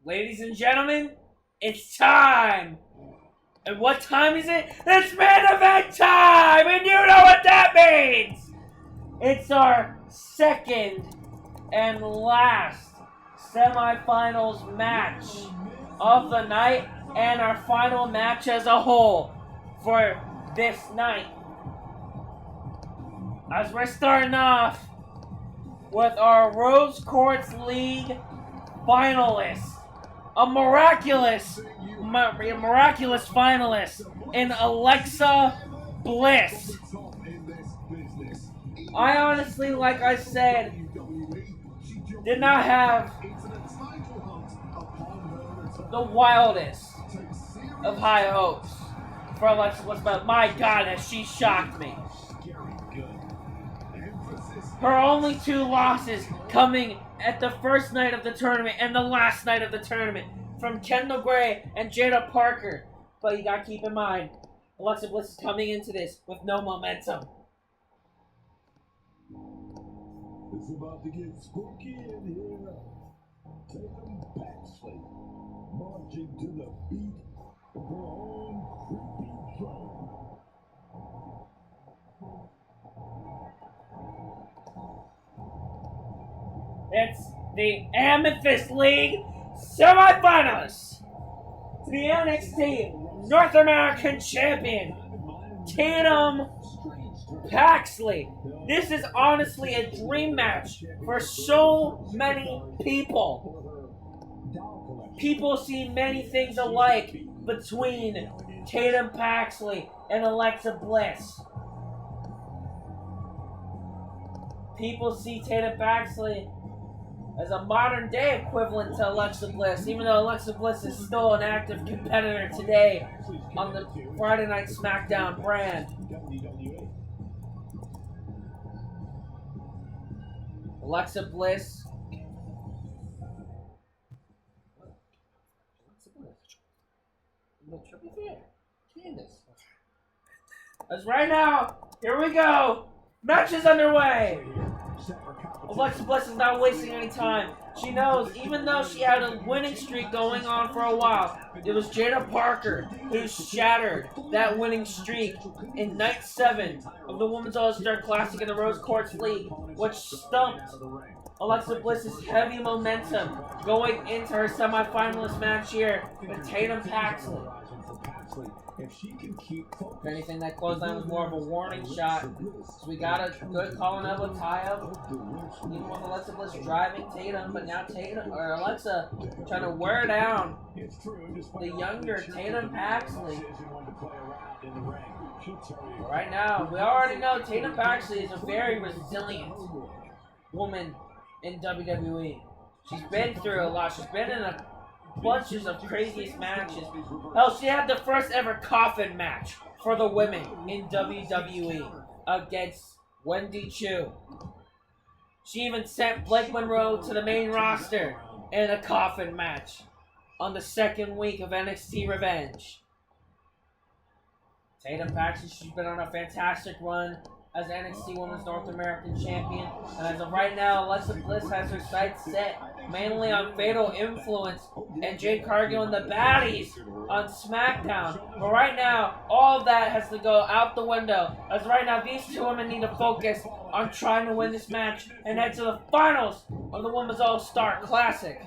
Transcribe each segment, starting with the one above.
Ladies and gentlemen, it's time! And what time is it? It's main event time! And you know what that means! It's our second and last semifinals match of the night and our final match as a whole for this night. As we're starting off with our Rose Quartz League finalists. A miraculous finalist in Alexa Bliss. I honestly, like I said, did not have the wildest of high hopes for Alexa Bliss, but my God, has she shocked me. Her only two losses coming at the first night of the tournament and the last night of the tournament from Kendall Gray and Jada Parker. But you gotta keep in mind, Alexa Bliss is coming into this with no momentum. It's about to get spooky in here. Tatum Paxley marching to the beat of her own creepy drum. It's the Amethyst League Semifinals. The NXT North American Champion, Tatum Paxley. This is honestly a dream match for so many people. People see many things alike between Tatum Paxley and Alexa Bliss. People see Tatum Paxley as a modern day equivalent to Alexa Bliss, even though Alexa Bliss is still an active competitor today on the Friday Night SmackDown brand. Alexa Bliss. As right now, here we go. Match is underway. Alexa Bliss is not wasting any time. She knows, even though she had a winning streak going on for a while, it was Jada Parker who shattered that winning streak in Night 7 of the Women's All-Star Classic in the Rose Quartz League, which stumped Alexa Bliss's heavy momentum going into her semifinalist match here with Tatum Paxley. If anything, that clothesline was more of a warning shot. So we got a good collar elbow tie-up. Even with Alexa Bliss driving Tatum, but now Alexa trying to wear down the younger Tatum Paxley. Right now, we already know Tatum Paxley is a very resilient woman in WWE. She's been through a lot. She's been in a bunches of craziest matches. Hell, she had the first ever coffin match for the women in WWE against Wendy Chu. She even sent Blake Monroe to the main roster in a coffin match on the second week of NXT Revenge. Tatum Paxley, she's been on a fantastic run as NXT Women's North American Champion. And as of right now, Alexa Bliss has her sights set mainly on Fatal Influence and Jade Cargill and the Baddies on SmackDown. But right now, all of that has to go out the window. As right now, these two women need to focus on trying to win this match and head to the finals of the Women's All-Star Classic.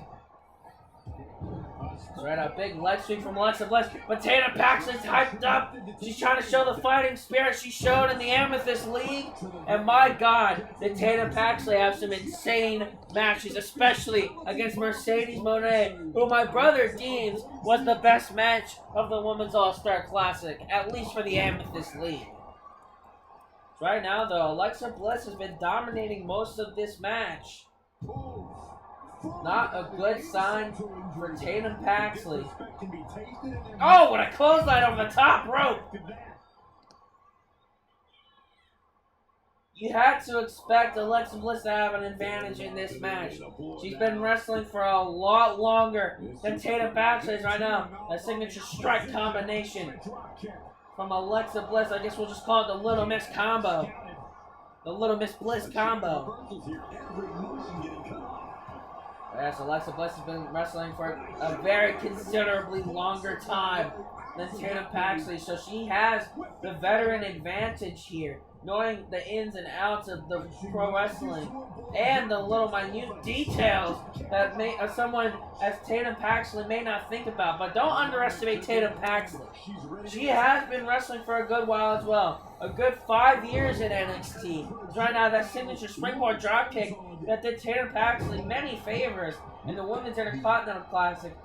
Right, a big leg sweep from Alexa Bliss, but Tatum Paxley's hyped up. She's trying to show the fighting spirit she showed in the Amethyst League. And my God, did Tatum Paxley have some insane matches, especially against Mercedes Moné, who my brother deems was the best match of the Women's All-Star Classic, at least for the Amethyst League. Right now, though, Alexa Bliss has been dominating most of this match. Not a good sign for Tatum Paxley. Oh, what a clothesline over the top rope! You had to expect Alexa Bliss to have an advantage in this match. She's been wrestling for a lot longer than Tatum Paxley is right now. A signature strike combination from Alexa Bliss. I guess we'll just call it the Little Miss combo. The Little Miss Bliss combo. Yes, Alexa Bliss has been wrestling for a very considerably longer time than Tatum Paxley, so she has the veteran advantage here, knowing the ins and outs of the pro wrestling and the little minute details that someone as Tatum Paxley may not think about. But don't underestimate Tatum Paxley. She has been wrestling for a good while as well. A good 5 years in NXT. Right now, that signature springboard dropkick that did Tatum Paxley many favors in the Women's Intercontinental Classic.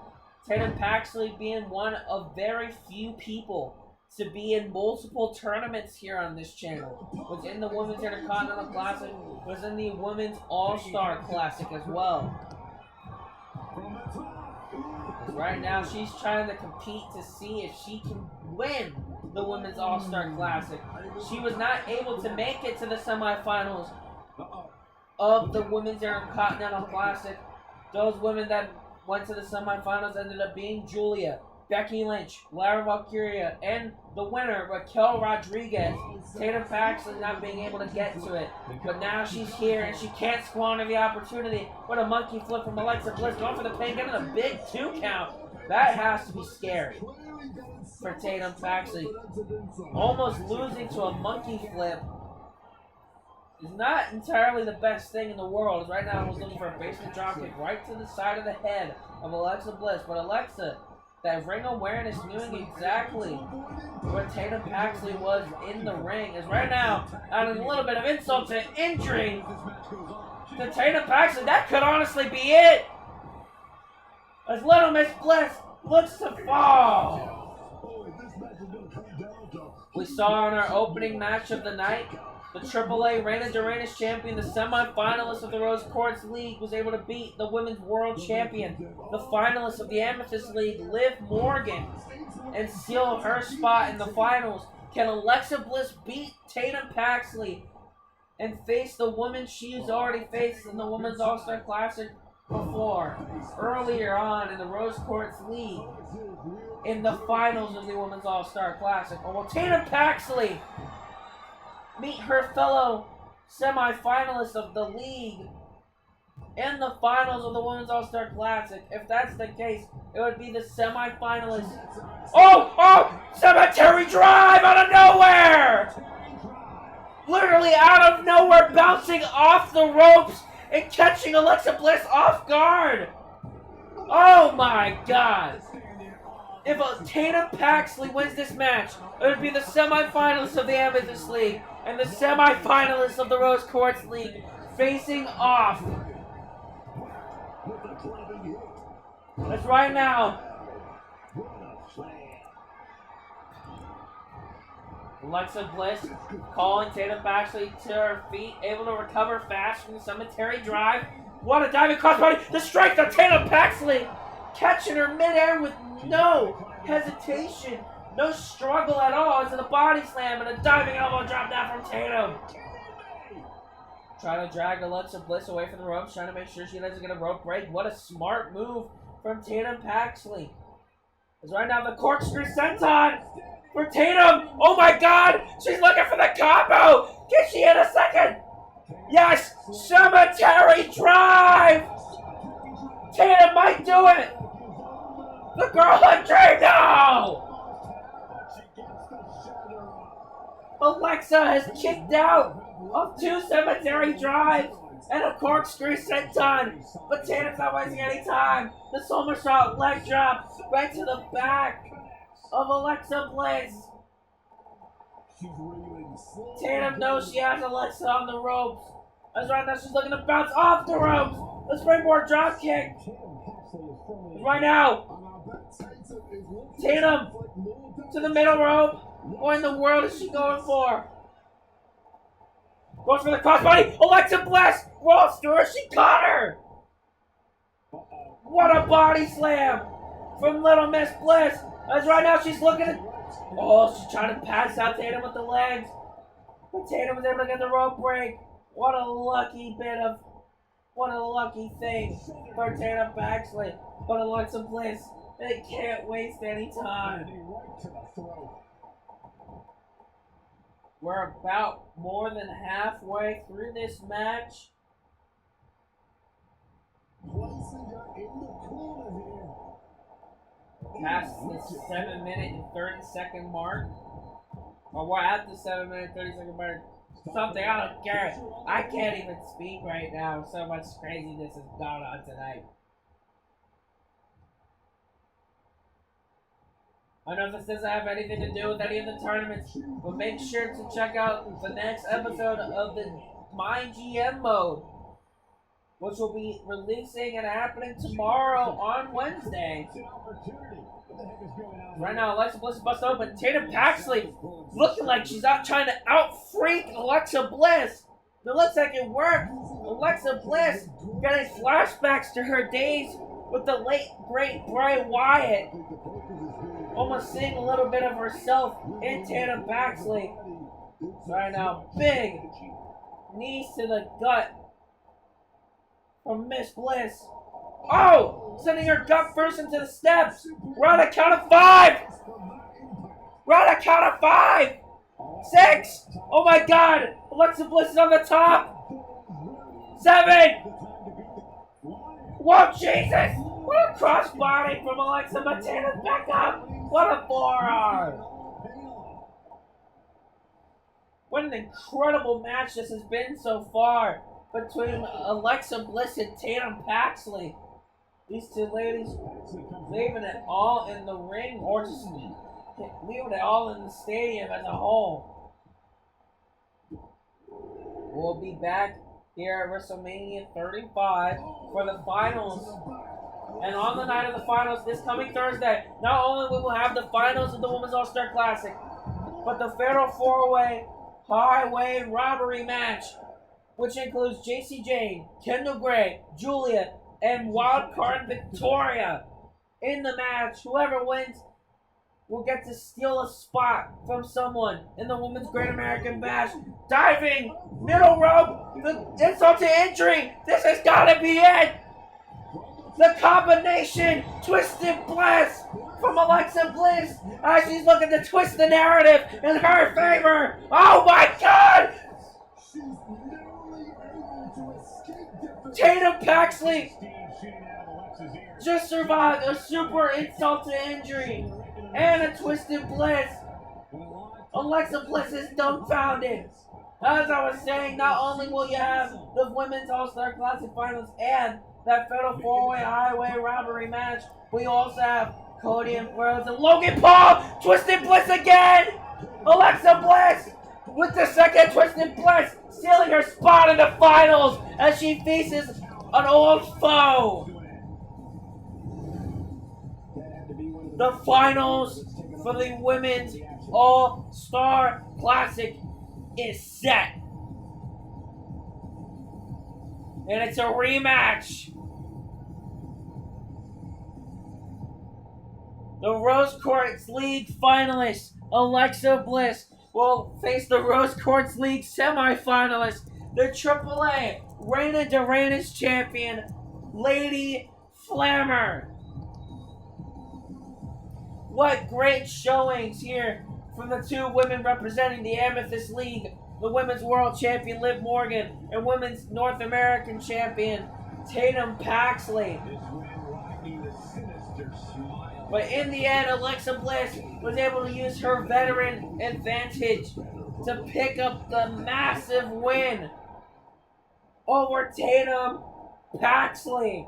Tatum Paxley being one of very few people to be in multiple tournaments here on this channel. Was in the Women's Intercontinental Classic, was in the Women's All-Star Classic as well. Right now, she's trying to compete to see if she can win the Women's All-Star Classic. She was not able to make it to the semifinals of the Women's Intercontinental Classic. Those women that went to the semifinals ended up being Julia, Becky Lynch, Lara Valkyria, and the winner, Raquel Rodriguez. Tatum Paxley not being able to get to it. But now she's here and she can't squander the opportunity. What a monkey flip from Alexa Bliss. Going for the pin, getting a big 2 count. That has to be scary for Tatum Paxley. Almost losing to a monkey flip is not entirely the best thing in the world. Right now I was looking for a basement dropkick right to the side of the head of Alexa Bliss. But Alexa, that ring awareness, knowing exactly where Tatum Paxley was in the ring, is right now adding a little bit of insult to injury to Tatum Paxley. That could honestly be it, as Little Miss Bliss looks to fall. We saw in our opening match of the night, the AAA Reina de Reinas champion, the semi-finalist of the Rose Quartz League, was able to beat the Women's World Champion, the finalist of the Amethyst League, Liv Morgan, and seal her spot in the finals. Can Alexa Bliss beat Tatum Paxley and face the woman she's already faced in the Women's All-Star Classic before, earlier on in the Rose Quartz League, in the finals of the Women's All-Star Classic? Or will Tatum Paxley meet her fellow semi-finalists of the league in the finals of the Women's All-Star Classic? If that's the case, it would be the semi-finalists. Oh! Cemetery drive out of nowhere! Literally out of nowhere, bouncing off the ropes and catching Alexa Bliss off guard. Oh my God. If Tatum Paxley wins this match, it would be the semi-finalists of the Amethyst League and the semi-finalists of the Rose Quartz League facing off. That's right now. Alexa Bliss calling Tatum Paxley to her feet, able to recover fast from the cemetery drive. What a diving crossbody! The strike of Tatum Paxley, catching her midair with no hesitation, no struggle at all. It's a body slam and a diving elbow drop down from Tatum. Trying to drag Alexa Bliss away from the ropes, trying to make sure she doesn't get a rope break. What a smart move from Tatum Paxley. As right now the corkscrew senton for Tatum. Oh my God, she's looking for the combo. Can she hit a second? Yes, cemetery drive. Tatum might do it. The girl had dreamed. No! Alexa has kicked out of 2 cemetery drives and a corkscrew senton, but Tatum's not wasting any time. The somersault leg drop right to the back of Alexa Bliss. Tatum knows she has Alexa on the ropes. As right now she's looking to bounce off the ropes. The springboard drop kick. Right now, Tatum to the middle rope. What in the world is she going for? Goes for the crossbody. Alexa Bliss rolls through her. She caught her. What a body slam from Little Miss Bliss. As right now she's looking at... Oh, she's trying to pass out Tatum with the legs. But Tatum was able to get the rope break. What a lucky thing for Tatum Paxley. But Alexa Bliss, they can't waste any time. We're about more than halfway through this match. placing her in the corner here. Past the 7-minute and 30-second mark. Or we're at the 7-minute 30-second mark. Something, I don't care. I can't even speak right now. So much craziness has gone on tonight. I know this doesn't have anything to do with any of the tournaments, but make sure to check out the next episode of the My GM mode, which will be releasing and happening tomorrow on Wednesday. Right now, Alexa Bliss busts open. Tatum Paxley looking like she's out trying to out-freak Alexa Bliss. It looks like it worked. Alexa Bliss getting flashbacks to her days with the late, great Bray Wyatt. Almost seeing a little bit of herself in Tatum Paxley. Right now, big knees to the gut from Miss Bliss. Oh! Sending her gut first into the steps. We're on a count of 5. We're on a count of 5. 6. Oh my God! Alexa Bliss is on the top. 7. Whoa, Jesus! What a crossbody from Alexa, but Tatum's back up. What a forearm! What an incredible match this has been so far between Alexa Bliss and Tatum Paxley. These two ladies leaving it all in the ring, or just leaving it all in the stadium as a whole. We'll be back here at WrestleMania 35 for the finals. And on the night of the finals this coming Thursday, not only will we have the finals of the Women's All-Star Classic, but the Fatal 4-Way Highway Robbery match, which includes JC Jane, Kendall Gray, Julia, and Wildcard Victoria. In the match, whoever wins will get to steal a spot from someone in the Women's Great American Bash. Diving, middle rope, the insult to injury. This has got to be it. The combination, Twisted Bliss from Alexa Bliss as she's looking to twist the narrative in her favor. Oh my God! Tatum Paxley just survived a super insult to injury and a Twisted Bliss. Alexa Bliss is dumbfounded. As I was saying, not only will you have the Women's All-Star Classic Finals and that Fatal 4-Way Highway Robbery match, we also have Cody and Rhodes and Logan Paul. Twisted Bliss again. Alexa Bliss with the second Twisted Bliss, stealing her spot in the finals as she faces an old foe. The finals for the Women's All-Star Classic is set. And it's a rematch. The Rose Quartz League finalist, Alexa Bliss, will face the Rose Quartz League semifinalist, the AAA Reina de Reinas champion, Lady Flammer. What great showings here from the two women representing the Amethyst League, the Women's World Champion Liv Morgan and Women's North American Champion Tatum Paxley. But in the end, Alexa Bliss was able to use her veteran advantage to pick up the massive win over Tatum Paxley.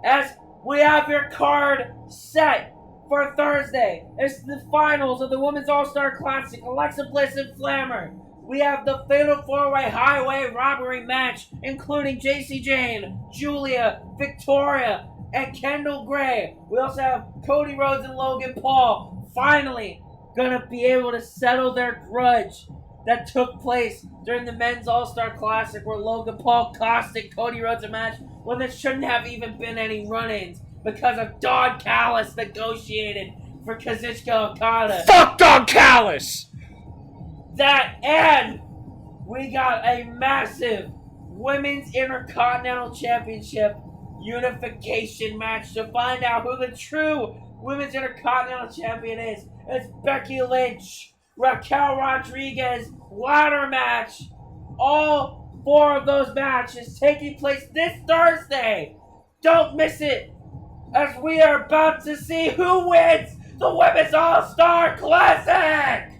As we have your card set for Thursday, it's the finals of the Women's All-Star Classic, Alexa Bliss and Flammer. We have the Fatal 4-Way Highway Robbery match, including JC Jane, Julia, Victoria, and Kendall Gray. We also have Cody Rhodes and Logan Paul finally gonna be able to settle their grudge that took place during the Men's All-Star Classic, where Logan Paul costed Cody Rhodes a match when there shouldn't have even been any run-ins because of Don Callis negotiated for Kazuchika Okada. Fuck Don Callis! That, and we got a massive Women's Intercontinental Championship unification match to find out who the true Women's Intercontinental Champion is. It's Becky Lynch, Raquel Rodriguez, ladder match, all 4 of those matches taking place this Thursday. Don't miss it, as we are about to see who wins the Women's All-Star Classic!